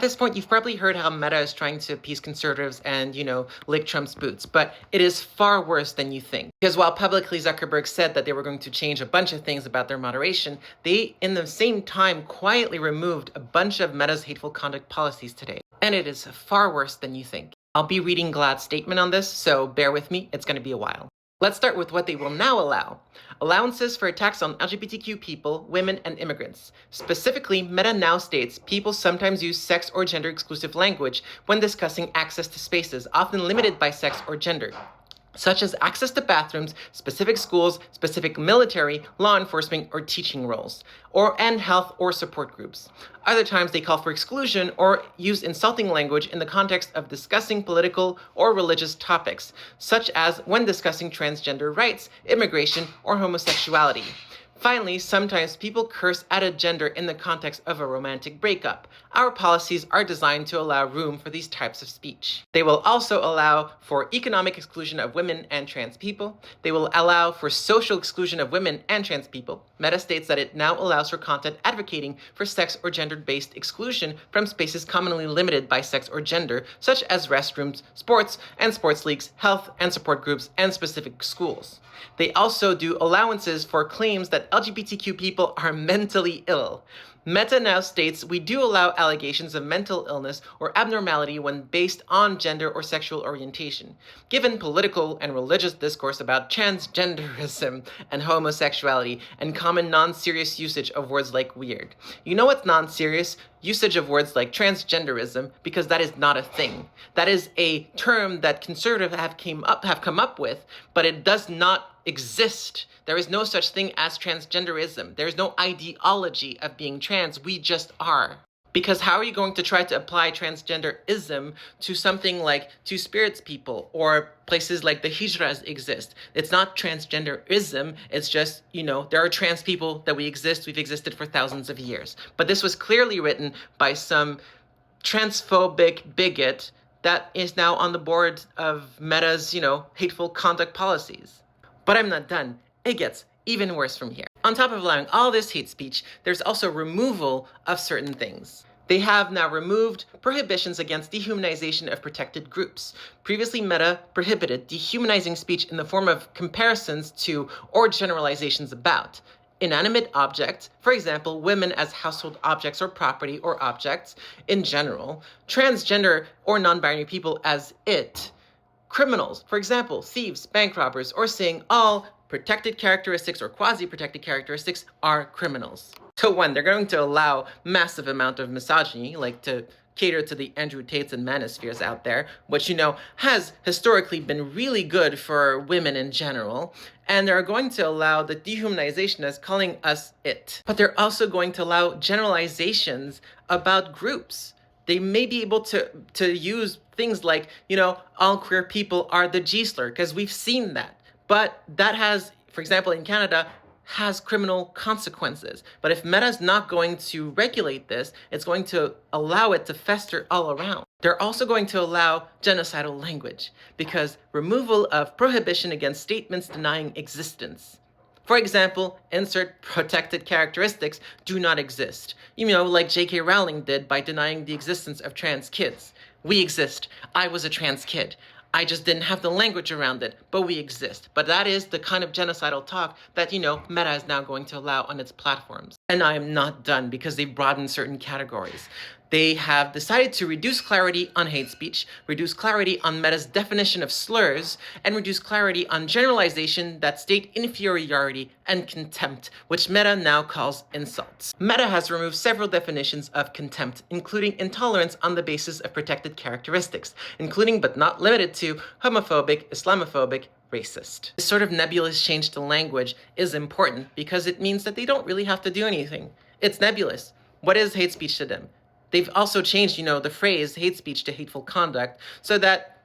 this point, you've probably heard how Meta is trying to appease conservatives and, lick Trump's boots, but it is far worse than you think. Because while publicly Zuckerberg said that they were going to change a bunch of things about their moderation, they, in the same time, quietly removed a bunch of Meta's hateful conduct policies today. And it is far worse than you think. I'll be reading GLAAD's statement on this, so bear with me, it's going to be a while. Let's start with what they will now allow. Allowances for attacks on LGBTQ people, women, and immigrants. Specifically, Meta now states people sometimes use sex or gender exclusive language when discussing access to spaces, often limited by sex or gender, such as access to bathrooms, specific schools, specific military, law enforcement, or teaching roles, and health or support groups. Other times they call for exclusion or use insulting language in the context of discussing political or religious topics, such as when discussing transgender rights, immigration, or homosexuality. Finally, sometimes people curse at a gender in the context of a romantic breakup. Our policies are designed to allow room for these types of speech. They will also allow for economic exclusion of women and trans people. They will allow for social exclusion of women and trans people. Meta states that it now allows for content advocating for sex or gender-based exclusion from spaces commonly limited by sex or gender, such as restrooms, sports and sports leagues, health and support groups, and specific schools. They also do allowances for claims that LGBTQ people are mentally ill. Meta now states we do allow allegations of mental illness or abnormality when based on gender or sexual orientation, given political and religious discourse about transgenderism and homosexuality and common non-serious usage of words like weird. You know what's non-serious? Usage of words like transgenderism, because that is not a thing. That is a term that conservatives have come up with, but it does not exist. There is no such thing as transgenderism. There is no ideology of being trans. We just are. Because how are you going to try to apply transgenderism to something like Two-Spirits people or places like the Hijras exist? It's not transgenderism. It's just, there are trans people that we've existed for thousands of years. But this was clearly written by some transphobic bigot that is now on the board of Meta's, hateful conduct policies. But I'm not done. It gets even worse from here. On top of allowing all this hate speech, there's also removal of certain things. They have now removed prohibitions against dehumanization of protected groups. Previously, Meta prohibited dehumanizing speech in the form of comparisons to or generalizations about inanimate objects, for example, women as household objects or property or objects in general, transgender or non-binary people as it, criminals, for example, thieves, bank robbers, or saying all protected characteristics or quasi-protected characteristics are criminals. So one, they're going to allow massive amount of misogyny, like to cater to the Andrew Tates and manospheres out there, which, has historically been really good for women in general. And they're going to allow the dehumanization as calling us it. But they're also going to allow generalizations about groups. They may be able to use things like, all queer people are the G-slur, because we've seen that. But that has, for example, in Canada, has criminal consequences. But if Meta's not going to regulate this, it's going to allow it to fester all around. They're also going to allow genocidal language, because removal of prohibition against statements denying existence. For example, insert protected characteristics do not exist. Like J.K. Rowling did by denying the existence of trans kids. We exist. I was a trans kid. I just didn't have the language around it, but we exist. But that is the kind of genocidal talk that, Meta is now going to allow on its platforms. And I am not done, because they've broadened certain categories. They have decided to reduce clarity on hate speech, reduce clarity on Meta's definition of slurs, and reduce clarity on generalization that state inferiority and contempt, which Meta now calls insults. Meta has removed several definitions of contempt, including intolerance on the basis of protected characteristics, including but not limited to homophobic, Islamophobic, racist. This sort of nebulous change to language is important because it means that they don't really have to do anything. It's nebulous. What is hate speech to them? They've also changed, the phrase hate speech to hateful conduct so that,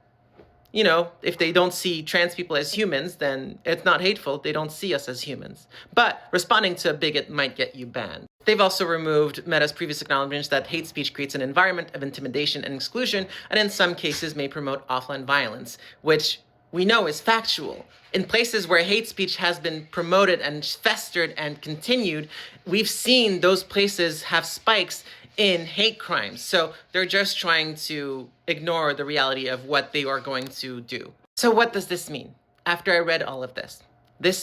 if they don't see trans people as humans, then it's not hateful. They don't see us as humans. But responding to a bigot might get you banned. They've also removed Meta's previous acknowledgement that hate speech creates an environment of intimidation and exclusion, and in some cases may promote offline violence, which we know is factual. In places where hate speech has been promoted and festered and continued, we've seen those places have spikes in hate crimes. So they're just trying to ignore the reality of what they are going to do. So what does this mean? After I read all of this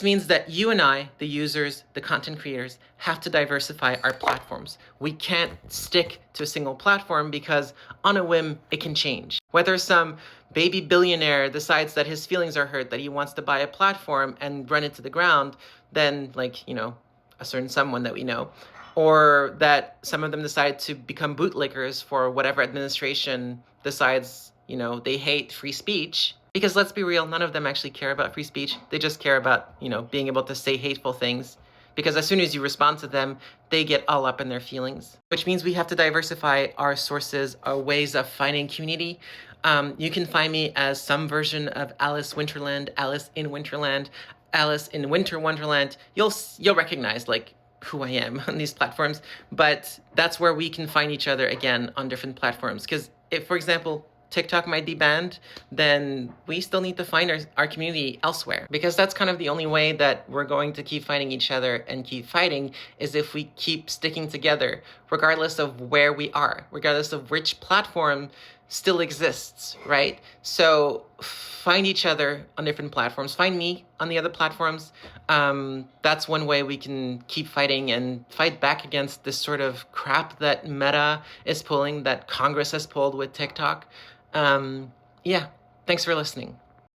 means that you and I, the users, the content creators, have to diversify our platforms. We can't stick to a single platform because on a whim, it can change. Whether some baby billionaire decides that his feelings are hurt, that he wants to buy a platform and run it to the ground, then a certain someone that we know, or that some of them decide to become bootlickers for whatever administration decides, they hate free speech. Because let's be real, none of them actually care about free speech. They just care about, being able to say hateful things. Because as soon as you respond to them, they get all up in their feelings. Which means we have to diversify our sources, our ways of finding community. You can find me as some version of Alice Winterland, Alice in Winterland, Alice in Winter Wonderland. You'll recognize who I am on these platforms, but that's where we can find each other again on different platforms. Because if, for example, TikTok might be banned, then we still need to find our community elsewhere. Because that's kind of the only way that we're going to keep finding each other and keep fighting is if we keep sticking together, regardless of where we are, regardless of which platform still exists, right? So find each other on different platforms. Find me on the other platforms. That's one way we can keep fighting and fight back against this sort of crap that Meta is pulling, that Congress has pulled with TikTok. Yeah, thanks for listening.